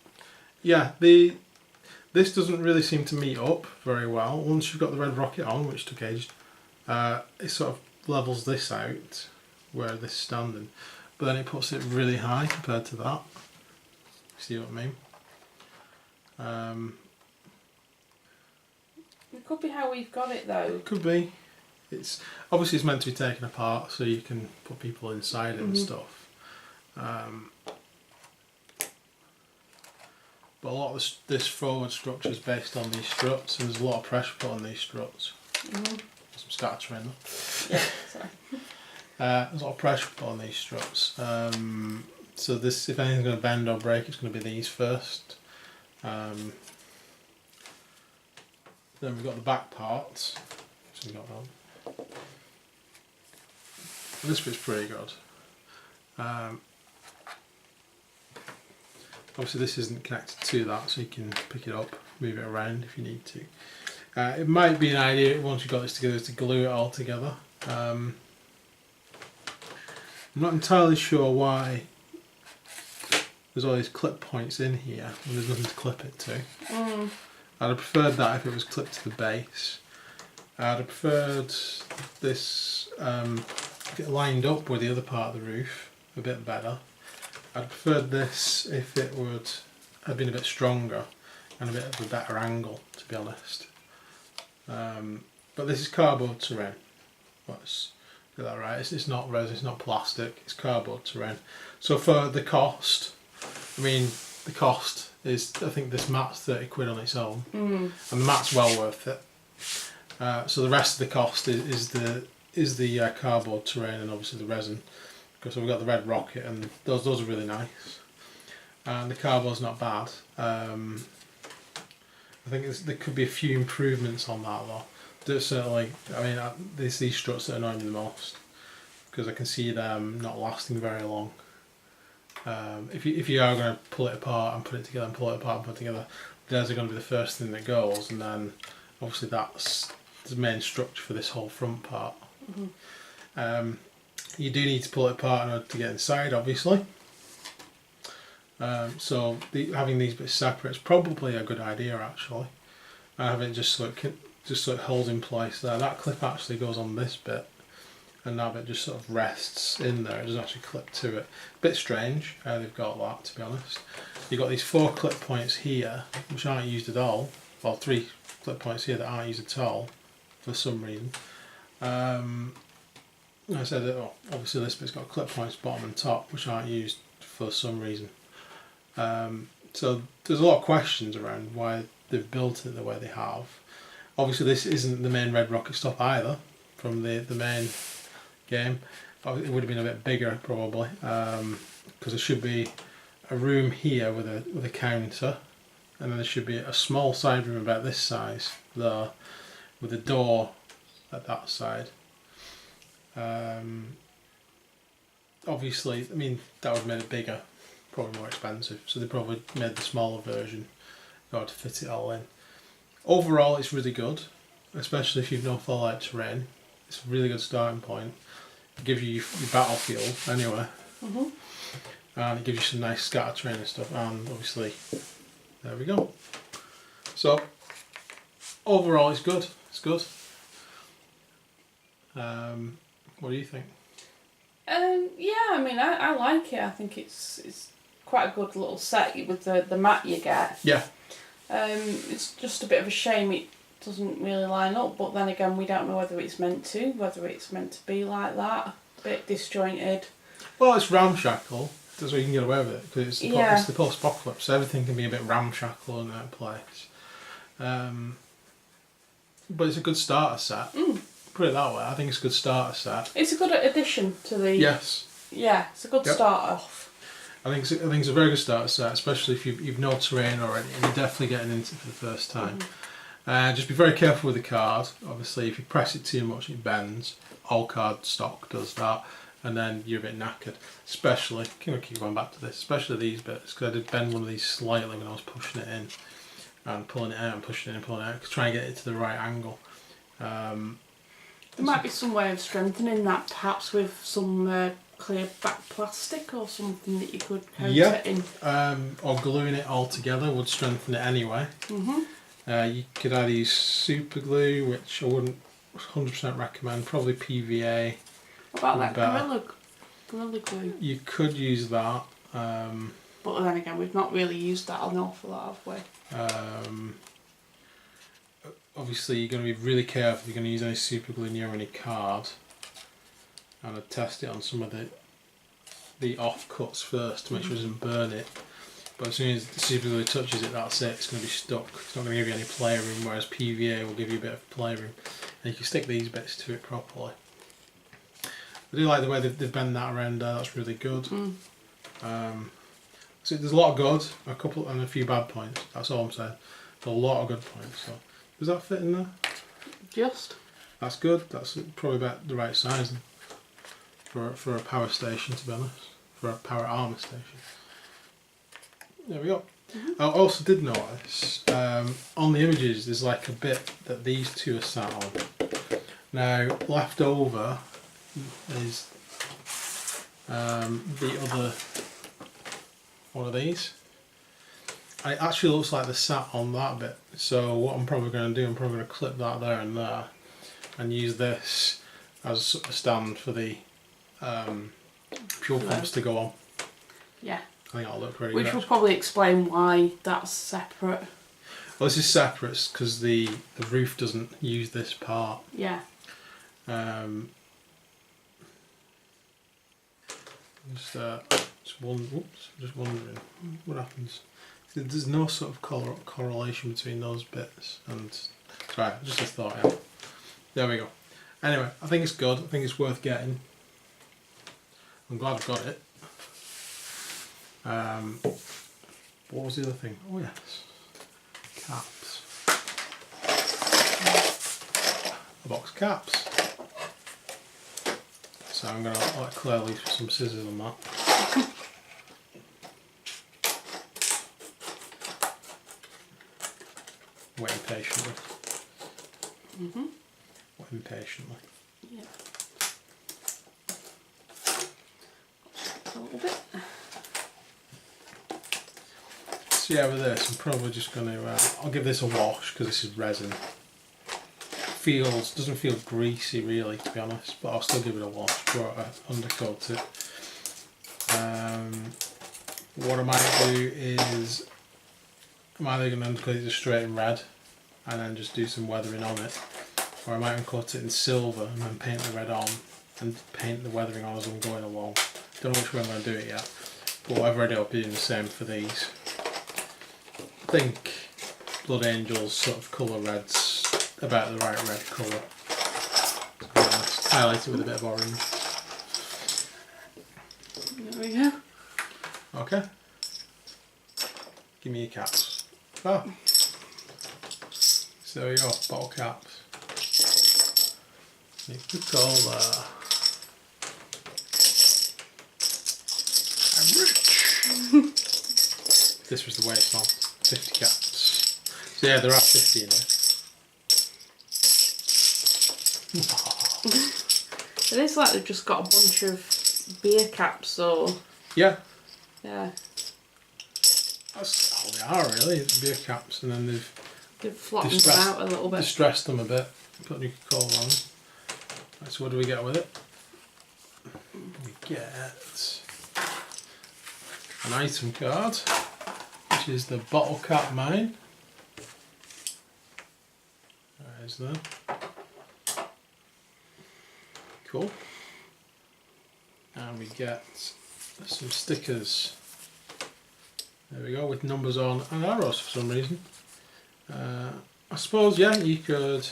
Yeah, this doesn't really seem to meet up very well. Once you've got the red rocket on, which took ages, it sort of levels this out where this is standing, but then it puts it really high compared to that. See what I mean? It could be how we've got it though. It could be. It's obviously it's meant to be taken apart so you can put people inside it and stuff. But a lot of this forward structure is based on these struts, and there's a lot of pressure put on these struts. Some starter in there. Yeah, sorry. There's a lot of pressure put on these struts. So this, if anything's going to bend or break, it's going to be these first. Then we've got the back parts. So we've got that. This bit's pretty good. Obviously this isn't connected to that, so you can pick it up, move it around if you need to. It might be an idea once you've got this together to glue it all together. I'm not entirely sure why there's all these clip points in here and there's nothing to clip it to. I'd have preferred that if it was clipped to the base. I'd have preferred this get lined up with the other part of the roof a bit better. I'd have preferred this if it would have been a bit stronger and a bit of a better angle, to be honest. But this is cardboard terrain. Let's get that right. It's not resin, it's not plastic, it's cardboard terrain. So for the cost, I mean, the cost is, I think this mat's 30 quid on its own, and the mat's well worth it. So the rest of the cost is the cardboard terrain and obviously the resin, because we've got the red rocket and those are really nice, and the cardboard's not bad. I think there could be a few improvements on that though. There's certainly, I mean, there's these struts that annoy me the most because I can see them not lasting very long. If you are going to pull it apart and put it together and pull it apart and put it together, those are going to be the first thing that goes, and then obviously that's the main structure for this whole front part. You do need to pull it apart in order to get inside, obviously. So having these bits separate is probably a good idea actually. Having it just so it holds in place there. That clip actually goes on this bit, and that bit just sort of rests in there. It doesn't actually clip to it. Bit strange how they've got that, to be honest. You've got these 4 clip points here which aren't used at all. Well, 3 clip points here that aren't used at all for some reason. I said that obviously this bit's got clip points bottom and top which aren't used for some reason. So there's a lot of questions around why they've built it the way they have. Obviously this isn't the main red rocket stop either from the main game. It would have been a bit bigger probably, because there should be a room here with a counter, and then there should be a small side room about this size there with a door at that side. Obviously, I mean, that would have made it bigger, probably more expensive. So they probably made the smaller version in order to fit it all in. Overall, it's really good, especially if you've no fall-out terrain. It's a really good starting point. It gives you your battlefield anyway. And it gives you some nice scatter terrain and stuff. And obviously, there we go. So, overall, it's good. It's good. What do you think? Yeah, I mean, I like it. I think it's quite a good little set with the mat you get. Yeah. It's just a bit of a shame it doesn't really line up, but then again, we don't know whether it's meant to be like that, a bit disjointed. Well, it's ramshackle. That's why you can get away with it, because it's the post-apocalypse, so everything can be a bit ramshackle in that place. But it's a good starter set. Put it that way. I think it's a good starter set. It's a good addition to the. Yes. Yeah, it's a good start off. I think it's a very good starter set, especially if you've no terrain already and you're definitely getting into it for the first time. Just be very careful with the card. Obviously, if you press it too much, it bends. All card stock does that, and then you're a bit knackered. Especially, I keep going back to this, especially these bits, because I did bend one of these slightly when I was pushing it in and pulling it out and pushing it in and pulling it out to try and get it to the right angle. There might be some way of strengthening that, perhaps with some clear back plastic or something that you could coat it in. Or gluing it all together would strengthen it anyway. You could either use super glue, which I wouldn't 100% recommend, probably PVA. What about that Gorilla Glue? You could use that. But then again, we've not really used that an awful lot, have we? Obviously, you're going to be really careful if you're going to use any super glue near any card. And I'd test it on some of the offcuts first to make sure it doesn't burn it. But as soon as the super glue touches it, that's it. It's going to be stuck. It's not going to give you any playroom, whereas PVA will give you a bit of playroom. And you can stick these bits to it properly. I do like the way they bend that around there. That's really good. So there's a lot of good, a couple and a few bad points. That's all I'm saying. There's a lot of good points. So does that fit in there? Just. That's good. That's probably about the right size for a power station, to be honest. For a power armour station. There we go. I also did notice on the images there's like a bit that these two are sat on. Now left over is the other one of these. It actually looks like they're sat on that bit. So what I'm probably going to do, I'm probably going to clip that there and there and use this as a stand for the fuel pumps to go on. Yeah. I think that'll look pretty good. Which will probably explain why that's separate. Well, this is separate because the roof doesn't use this part. Yeah. Just wondering what happens. There's no sort of correlation between those bits, and sorry, just a thought. Yeah. There we go. Anyway, I think it's good. I think it's worth getting. I'm glad I've got it. What was the other thing? Oh yes, caps. A box of caps. So I'm going to let Claire leave some scissors on that. Waiting patiently. Waiting patiently. Yeah. A little bit. So yeah, with this, I'm probably just going to. I'll give this a wash because this is resin. Doesn't feel greasy really, to be honest, but I'll still give it a wash before I undercoat it. What I might do is I'm either going to undercoat it just straight in red and then just do some weathering on it, or I might undercoat it in silver and then paint the red on and paint the weathering on as I'm going along. Don't know which way I'm going to do it yet, but whatever I do I'll be doing the same for these. I think Blood Angel's sort of colour red's about the right red colour. Highlight it with a bit of orange. There we go. Okay. Give me your caps. Oh. So there we go, bottle caps. Coca-Cola. I'm rich. this was the way it's on. 50 caps. So yeah, there are 50 in there. It is like they've just got a bunch of beer caps or... Yeah. Yeah. That's all they are really, beer caps, and then they've flattened them out a little bit. Distressed them a bit, put new Coca-Cola on them. Right, so what do we get with it? We get an item card, which is the bottle cap mine. There's that. Cool. And we get some stickers. There we go, with numbers on and arrows for some reason. I suppose, yeah, you could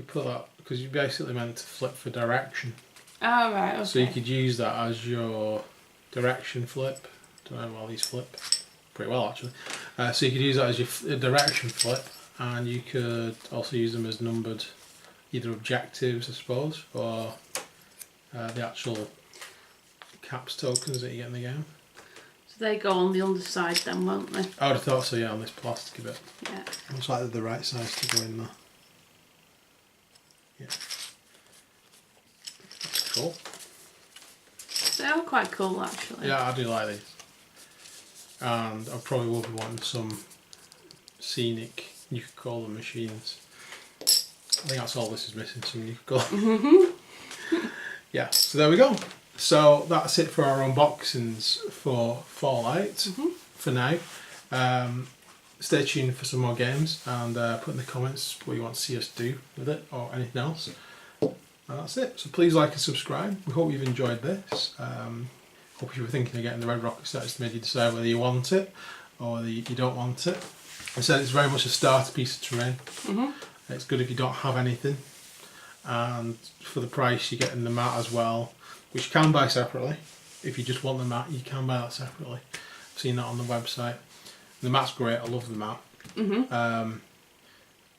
put that, because you're basically meant to flip for direction. Oh, right, okay. So you could use that as your direction flip. Don't know how these flip. Pretty well, actually. So you could use that as your direction flip, and you could also use them as numbered, either objectives, I suppose, or the actual caps tokens that you get in the game. So they go on the underside then, won't they? I would have thought so, yeah, on this plastic bit. Yeah. Looks like they're the right size to go in there. Yeah. That's cool. They are quite cool, actually. Yeah, I do like these. And I probably will be wanting some scenic, you could call them, machines. I think that's all this is missing, some you could call them. Yeah, so there we go. So that's it for our unboxings for Fallout for now. Stay tuned for some more games, and put in the comments what you want to see us do with it or anything else. And that's it. So please like and subscribe. We hope you've enjoyed this. Hope you were thinking of getting the red rocket starter to make you decide whether you want it or whether you don't want it. I said it's very much a starter piece of terrain. It's good if you don't have anything. And for the price you're getting the mat as well, which you can buy separately. If you just want the mat, you can buy that separately. I've seen that on the website. The mat's great, I love the mat.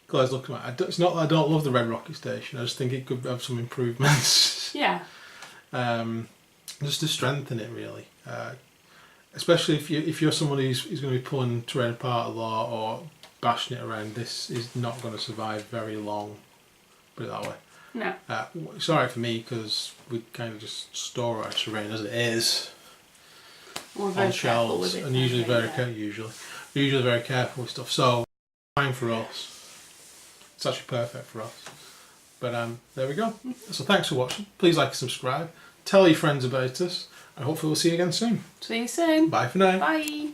Claire's looking at it. It's not that I don't love the Red Rocket Station, I just think it could have some improvements. Yeah. Just to strengthen it really. Especially if you're someone who's going to be pulling terrain apart a lot or bashing it around, this is not going to survive very long, put it that way. No. It's alright for me because we kind of just store our terrain as it is on shelves, and usually very careful with stuff. So fine for us. It's actually perfect for us. But there we go. So thanks for watching. Please like and subscribe. Tell your friends about us, and hopefully we'll see you again soon. See you soon. Bye for now. Bye.